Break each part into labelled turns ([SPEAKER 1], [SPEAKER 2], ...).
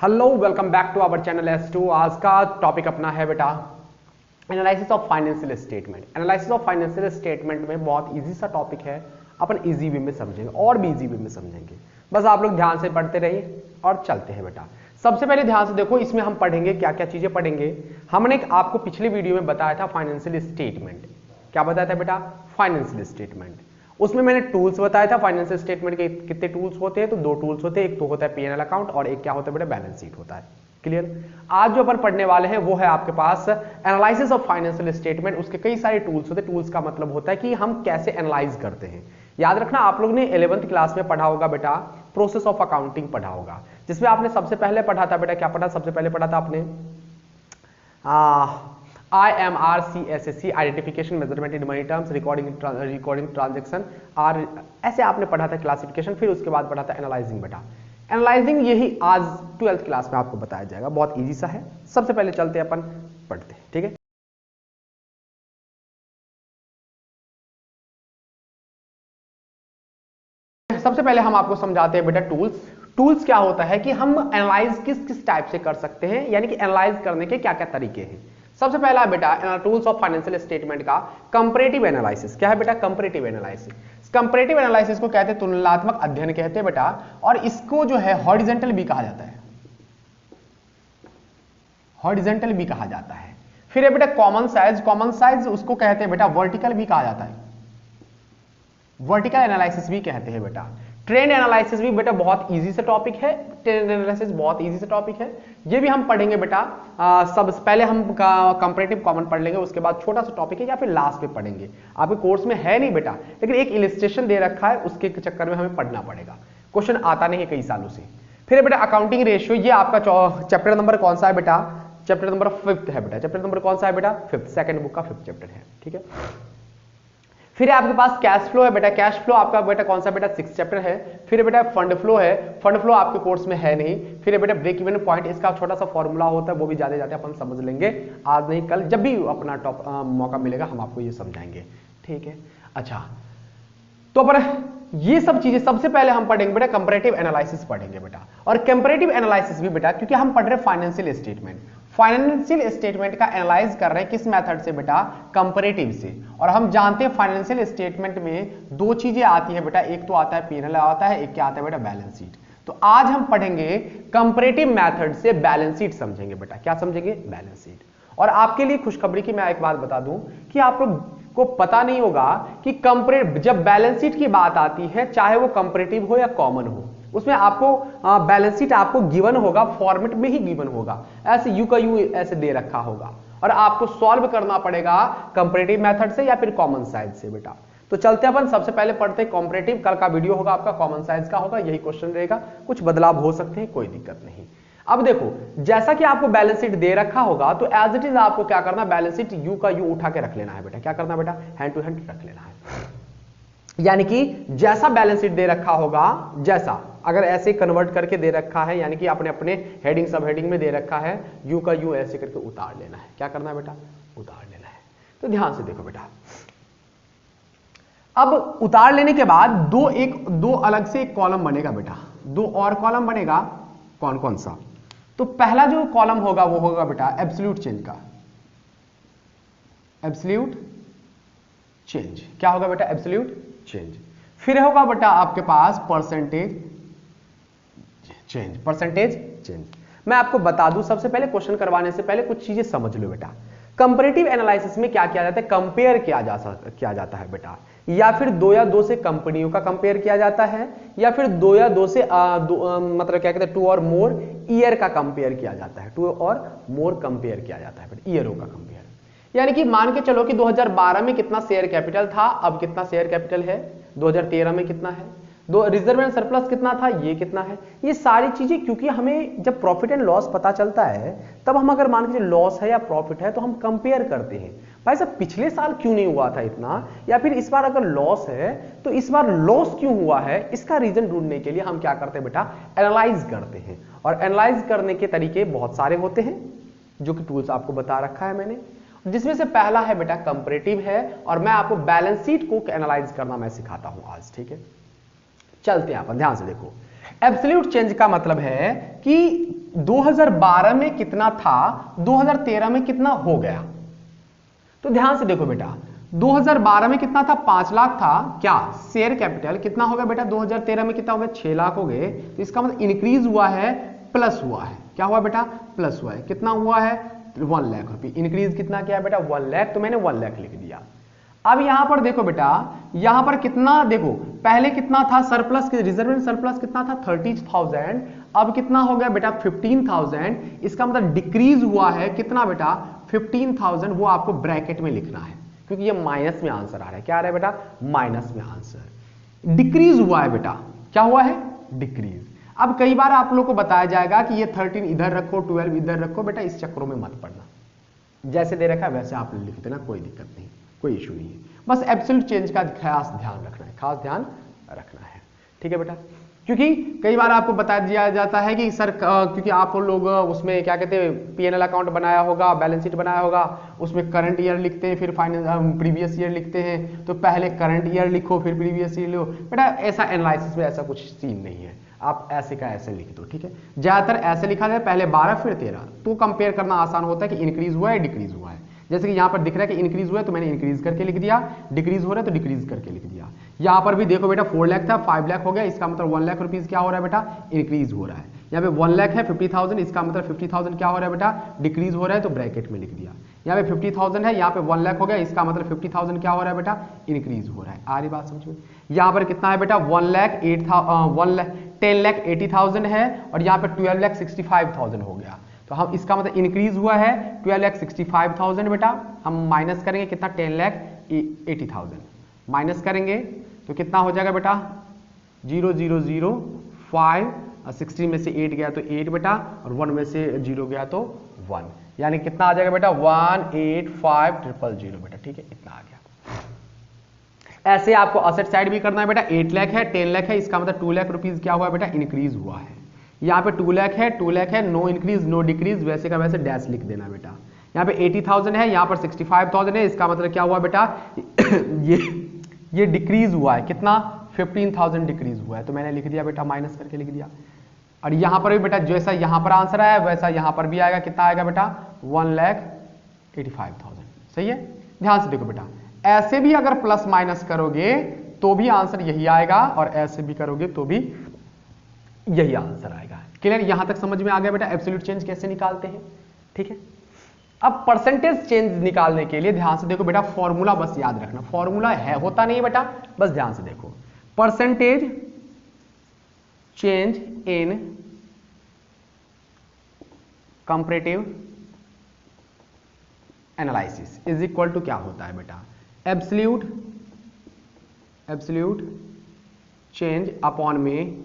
[SPEAKER 1] Hello, welcome back to our channel S2। आज का topic अपना है बेटा analysis of financial statement. Analysis of financial statement में बहुत इजी सा टॉपिक है, अपन इजी वे में समझेंगे और भी इजी वे में समझेंगे। बस आप लोग ध्यान से पढ़ते रहिए और चलते हैं बेटा। सबसे पहले ध्यान से देखो, इसमें हम पढ़ेंगे क्या क्या चीजें पढ़ेंगे। हमने आपको पिछले वीडियो में बताया था फाइनेंशियल स्टेटमेंट। क्या बताया था बेटा? Financial statement. उसमें मैंने टूल्स बताया था फाइनेंशियल स्टेटमेंट के कितने टूल्स होते हैं। तो दो टूल्स होते हैं, एक तो होता है P&L अकाउंट और एक क्या होता है बेटा? बैलेंस शीट होता है। क्लियर? आज जो अपन पढ़ने वाले हैं वो है आपके पास एनालिसिस ऑफ फाइनेंशियल स्टेटमेंट। उसके कई सारे टूल्स होते हैं। टूल्स का मतलब होता है कि हम कैसे एनालाइज करते हैं। याद रखना, आप लोग ने 11th क्लास में पढ़ा होगा बेटा, प्रोसेस ऑफ अकाउंटिंग पढ़ा होगा, जिसमें आपने सबसे पहले पढ़ा था बेटा, क्या पढ़ा? सबसे पहले पढ़ा था आपने IMRCSSC, identification, measurement in money terms, recording transaction, और ऐसे आपने पढ़ा था क्लासिफिकेशन। फिर उसके बाद पढ़ा था एनालाइजिंग बेटा। एनालाइजिंग यही आज 12th क्लास में आपको बताया जाएगा। बहुत इजी सा है। सबसे पहले चलते हैं, अपन पढ़ते हैं, ठीक है। सबसे पहले हम आपको समझाते हैं बेटा टूल्स। टूल्स क्या होता है कि हम एनालाइज किस किस टाइप से कर सकते हैं, यानी कि एनालाइज करने के क्या क्या तरीके हैं। सबसे पहला बेटा टूल्स ऑफ फाइनेंशियल स्टेटमेंट का कंपैरेटिव एनालिसिस। क्या है बेटा? Comparative analysis. कंपैरेटिव एनालिसिस को कहते हैं तुलनात्मक अध्ययन कहते हैं बेटा, और इसको जो है हॉरिजॉन्टल भी कहा जाता है। हॉरिजॉन्टल भी कहा जाता है। फिर है बेटा कॉमन साइज। कॉमन साइज उसको कहते हैं बेटा वर्टिकल भी कहा जाता है। वर्टिकल एनालिसिस भी कहते हैं बेटा। ट्रेंड एनालिसिस भी बेटा बहुत इजी सा टॉपिक है। ट्रेंड एनालिसिस बहुत इजी सा टॉपिक है, ये भी हम पढ़ेंगे बेटा। सबसे पहले हम कंपैरेटिव कॉमन पढ़ लेंगे, उसके बाद छोटा सा टॉपिक है या फिर लास्ट में पढ़ेंगे। आपके कोर्स में है नहीं बेटा, लेकिन एक इलस्ट्रेशन दे रखा है, उसके चक्कर में हमें पढ़ना पड़ेगा। क्वेश्चन आता नहीं है कई सालों से। फिर बेटा अकाउंटिंग रेशियो, ये आपका चैप्टर नंबर कौन सा है बेटा? चैप्टर नंबर 5th है बेटा। चैप्टर नंबर कौन सा है बेटा? 5th, सेकंड बुक का 5th चैप्टर है, ठीक है। फिर आपके पास कैश फ्लो है बेटा। कैश फ्लो आपका बेटा कौन सा बेटा? 6th चैप्टर है। फिर बेटा फंड फ्लो है। फंड फ्लो आपके कोर्स में है नहीं। फिर बेटा ब्रेक इवन पॉइंट, इसका छोटा सा फॉर्मूला होता है, वो भी जाते जाते अपन समझ लेंगे। आज नहीं कल, जब भी अपना मौका मिलेगा हम आपको ये समझाएंगे, ठीक है। अच्छा, तो अपन ये सब चीजें सबसे पहले हम पढ़ेंगे बेटा, कंपैरेटिव एनालिसिस पढ़ेंगे बेटा। और कंपैरेटिव एनालिसिस भी बेटा, क्योंकि हम पढ़ रहे हैं फाइनेंशियल स्टेटमेंट। फाइनेंशियल स्टेटमेंट का एनालाइज कर रहे हैं किस मेथड से बेटा? कंपैरेटिव से। और हम जानते हैं फाइनेंशियल स्टेटमेंट में दो चीजें आती है बेटा, एक तो आता है P&L आता है, एक क्या आता है बेटा? Balance sheet. तो आज हम पढ़ेंगे कंपैरेटिव मेथड से बैलेंस शीट समझेंगे बेटा। क्या समझेंगे? Balance sheet. और आपके लिए खुशखबरी की मैं एक बात बता दूं कि आप लोग को पता नहीं होगा कि जब बैलेंस शीट की बात आती है, चाहे वो कंपैरेटिव हो या कॉमन हो, उसमें आपको बैलेंस शीट आपको गिवन होगा, फॉर्मेट में ही गिवन होगा, ऐसे यू का यू ऐसे दे रखा होगा, और आपको सॉल्व करना पड़ेगा कंपैरेटिव मेथड से या फिर कॉमन साइज से बेटा। तो चलते अपन सबसे पहले पढ़ते हैं कंपैरेटिव। कल का वीडियो होगा आपका कॉमन साइज का होगा, यही क्वेश्चन रहेगा, कुछ बदलाव हो सकते हैं, कोई दिक्कत नहीं। अब देखो, जैसा कि आपको बैलेंस शीट दे रखा होगा, तो एज इट इज आपको क्या करना? बैलेंस शीट यू का यू उठा के रख लेना है बेटा। क्या करना बेटा? हैंड टू हैंड रख लेना है। यानी कि जैसा बैलेंस शीट दे रखा होगा, जैसा अगर ऐसे कन्वर्ट करके दे रखा है, यानी कि अपने अपने हेडिंग सब हेडिंग में दे रखा है, यू का यू ऐसे करके उतार लेना है। क्या करना है बेटा? उतार लेना है। तो ध्यान से देखो बेटा, अब उतार लेने के बाद दो अलग से एक कॉलम बनेगा बेटा, दो और कॉलम बनेगा। कौन कौन सा? तो पहला जो कॉलम होगा वो होगा बेटा एब्सोल्यूट चेंज का। एब्सोल्यूट चेंज क्या होगा बेटा? Absolute change. फिर होगा बेटा आपके पास परसेंटेज चेंज। परसेंटेज चेंज मैं आपको बता दूं, सबसे पहले क्वेश्चन करवाने से पहले कुछ चीजें समझ लो बेटा। कंपैरेटिव एनालिसिस में क्या किया जाता है? कंपेयर किया जाता है बेटा, या फिर दो या दो से कंपनियों का कंपेयर किया जाता है, या फिर दो या दो से मतलब क्या कहते हैं, टू और मोर ईयर का कंपेयर किया जाता है। टू और मोर कंपेयर किया जाता है बेटा, ईयरों का कंपेयर। यानी कि मान के चलो कि 2012 में कितना शेयर कैपिटल था, अब कितना शेयर कैपिटल है, 2013 में कितना है, दो रिजर्व एंड सरप्लस कितना था, ये कितना है। ये सारी चीजें, क्योंकि हमें जब प्रॉफिट एंड लॉस पता चलता है, तब हम अगर मान के लॉस है या प्रॉफिट है तो हम कंपेयर करते हैं, भाई साहब पिछले साल क्यों नहीं हुआ था इतना, या फिर इस बार अगर लॉस है तो इस बार लॉस क्यों हुआ है, इसका रीजन ढूंढने के लिए हम क्या करते हैं बेटा? एनालाइज करते हैं। और एनालाइज करने के तरीके बहुत सारे होते हैं, जो कि टूल्स आपको बता रखा है मैंने, जिसमें से पहला है बेटा कंपैरेटिव है, और मैं आपको बैलेंस शीट को एनालाइज करना मैं सिखाता हूं आज, ठीक है। चलते हैं अपन, ध्यान से देखो। एब्सोल्यूट चेंज का मतलब है कि 2012 में कितना था, 2013 में कितना हो गया। तो ध्यान से देखो बेटा, 2012 में कितना था, 5 लाख था क्या शेयर कैपिटल, कितना हो गया बेटा 2013 में कितना हो गया, 6 लाख हो गए। तो इसका मतलब इंक्रीज हुआ है, प्लस हुआ है, क्या हुआ बेटा, प्लस हुआ है। कितना हुआ है, 1 लाख रुपए। इंक्रीज कितना किया है बेटा, 1 लाख, तो मैंने 1 लाख लिख दिया। अब यहां पर देखो बेटा, यहां पर कितना देखो, पहले कितना था सरप्लस, रिजर्व सरप्लस कितना था 30,000, अब कितना हो गया बेटा 15,000। इसका मतलब डिक्रीज हुआ है कितना बेटा 15,000, वो आपको ब्रैकेट में लिखना है क्योंकि ये माइनस में आंसर आ रहा है। क्या आ रहा है बेटा, माइनस में आंसर। डिक्रीज हुआ है बेटा, क्या हुआ है, डिक्रीज। अब कई बार आप लोग को बताया जाएगा कि ये 13 इधर रखो, 12 इधर रखो, बेटा इस चक्करों में मत पड़ना, जैसे दे रखा है वैसे आप लिख देना, कोई दिक्कत नहीं, कोई इशू नहीं है। बस एब्सोल्यूट चेंज का खास ध्यान रखना है, खास ध्यान रखना है, ठीक है बेटा। क्योंकि कई बार आपको बता दिया जाता है कि सर क्योंकि आप लोग उसमें क्या कहते हैं पीएनएल अकाउंट बनाया होगा, बैलेंस शीट बनाया होगा, उसमें करंट ईयर लिखते हैं, फिर फाइनेंस प्रीवियस ईयर लिखते हैं, तो पहले करंट ईयर लिखो फिर प्रीवियस ईयर लो। बेटा ऐसा एनालिसिस में ऐसा कुछ सीन नहीं है, आप ऐसे का ऐसे लिख दो, ठीक है। ज्यादातर ऐसे लिखा जाए, पहले 12 फिर 13, तो कंपेयर करना आसान होता है कि इंक्रीज हुआ है डिक्रीज हुआ है। जैसे कि यहाँ पर दिख रहा है कि इंक्रीज हुआ है तो मैंने इंक्रीज करके लिख दिया, डिक्रीज हो रहा है तो डिक्रीज करके लिख दिया। यहाँ पर भी देखो बेटा 4 लाख था 5 लाख हो गया, इसका मतलब 1 लाख रुपीज क्या हो रहा है बेटा, इंक्रीज हो रहा है। यहाँ पे 1 लाख है 50,000, इसका मतलब 50,000 क्या हो रहा है बेटा, डिक्रीज हो रहा है, तो ब्रैकेट में लिख दिया। यहाँ पे 50,000 है, यहाँ पे 1 लाख हो गया, इसका मतलब 50,000 क्या हो रहा है बेटा, इंक्रीज हो रहा है। आ रही बात समझ में। यहाँ पर कितना है बेटा 10,80,000 है, और यहाँ पे 12,65,000 हो गया, तो हम इसका मतलब इंक्रीज हुआ है 12,65,000 बेटा। हम माइनस करेंगे कितना 10,80,000 माइनस करेंगे तो कितना हो जाएगा बेटा 0,005, 16 में से 8 गया तो 8 बेटा, और 1 में से 0 गया तो 1, यानी कितना आ जाएगा बेटा 185,000 बेटा, ठीक है, इतना आ गया। ऐसे आपको असेट साइड भी करना है बेटा, 8 लाख है 10 लाख है, इसका मतलब 2 लाख रुपीज क्या हुआ बेटा, इंक्रीज हुआ है। यहाँ पे 2 लाख है 2 लाख है, नो इंक्रीज नो डिक्रीज, वैसे का वैसे डैश लिख देना बेटा। यहाँ पे 80,000 है, यहाँ पर 65,000 है, इसका मतलब क्या हुआ बेटा ये डिक्रीज हुआ है, कितना 15,000 डिक्रीज हुआ है, तो मैंने लिख दिया बेटा, माइनस करके लिख दिया। और यहाँ पर भी बेटा जैसा यहाँ पर आंसर आया वैसा यहाँ पर भी आएगा, कितना आएगा बेटा 1,85,000, सही है। ध्यान से देखो बेटा, ऐसे भी अगर प्लस माइनस करोगे तो भी आंसर यही आएगा, और ऐसे भी करोगे तो भी यही आंसर आएगा। क्लियर, यहां तक समझ में आ गया बेटा एब्सोल्यूट चेंज कैसे निकालते हैं, ठीक है। अब परसेंटेज चेंज निकालने के लिए ध्यान से देखो बेटा, फॉर्मूला बस याद रखना, फॉर्मूला है होता नहीं है बेटा, बस ध्यान से देखो। Percentage change in comparative analysis is equal to क्या होता है बेटा, एब्सोल्यूट चेंज अपॉन में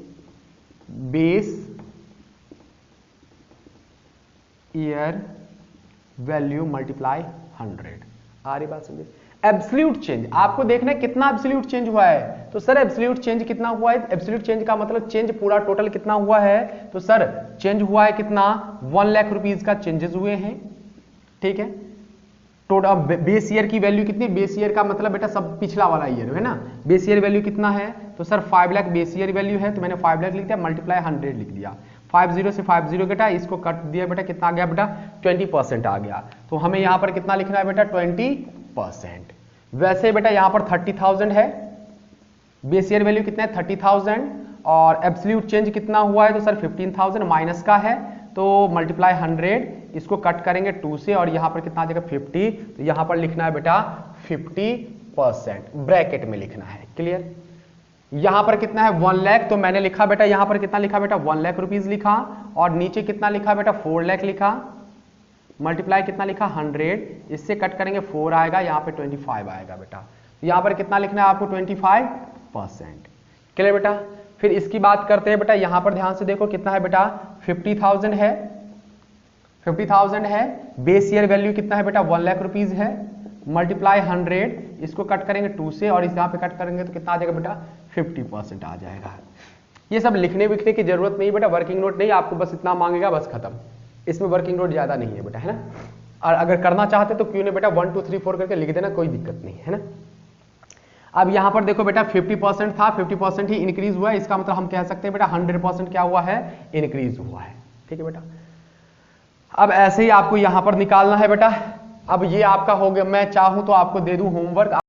[SPEAKER 1] बेस ईयर वैल्यू मल्टीप्लाई 100। आ रही बात समझे। एब्सोल्यूट चेंज आपको देखना है कितना एब्सोल्यूट चेंज हुआ है, तो सर एब्सोल्यूट चेंज कितना हुआ है, एब्सोल्यूट चेंज का मतलब चेंज पूरा टोटल कितना हुआ है, तो सर चेंज हुआ है कितना 1 लाख रुपीज का चेंजेस हुए हैं, ठीक है। टोटल बेस ईयर की वैल्यू कितनी, बेस ईयर का मतलब बेटा सब पिछला वाला ईयर है ना, बेस ईयर वैल्यू कितना है, तो sir 5 lakh base year value है, तो मैंने 5 लाख लिख दिया, मल्टीप्लाई 100 लिख दिया। 50 से 50 बेटा इसको कट दिया बेटा, कितना आ गया बेटा 20% आ गया, तो हमें यहां पर कितना लिखना है बेटा 20%। वैसे बेटा यहां पर 30,000 है, बेस ईयर वैल्यू कितना है 30,000, और एब्सोल्यूट चेंज कितना हुआ है, तो सर 15,000 माइनस का है, तो मल्टीप्लाई 100, इसको कट करेंगे 2 से, और यहां पर कितना आ जाएगा 50, तो यहां पर लिखना है बेटा 50%, ब्रैकेट में लिखना है। क्लियर, यहां पर कितना है 1 लाख, तो मैंने लिखा बेटा यहां पर कितना लिखा बेटा 1 लाख रुपीज लिखा, और नीचे कितना लिखा बेटा 4 लाख लिखा, मल्टीप्लाई कितना लिखा 100, इससे कट करेंगे 4 आएगा, यहाँ पे 25 आएगा बेटा, तो यहाँ पर कितना लिखना है आपको 25%। क्लियर बेटा। फिर इसकी बात करते हैं बेटा, यहाँ पर ध्यान से देखो कितना है बेटा 50,000 है, 50,000 है, बेस ईयर वैल्यू कितना है बेटा 1 लाख रुपीज है, मल्टीप्लाई 100, इसको कट करेंगे 2 से, और इस यहाँ पे कट करेंगे तो कितना आ जाएगा बेटा 50% आ जाएगा। ये सब लिखने विखने की जरूरत नहीं बेटा, वर्किंग नोट नहीं, आपको बस इतना मांगेगा बस खत्म, इसमें वर्किंग नोट ज्यादा नहीं है बेटा, है ना। और अगर करना चाहते तो क्यों नहीं बेटा 1 2 3 4 करके लिख देना, कोई दिक्कत नहीं है ना। अब यहां पर देखो बेटा 50% था, 50% ही इंक्रीज हुआ है, इसका मतलब हम कह सकते हैं बेटा 100% क्या हुआ है, इंक्रीज हुआ है, ठीक है बेटा। अब ऐसे ही आपको यहां पर निकालना है बेटा। अब ये आपका हो गया, मैं चाहूं तो आपको दे दूं होमवर्क।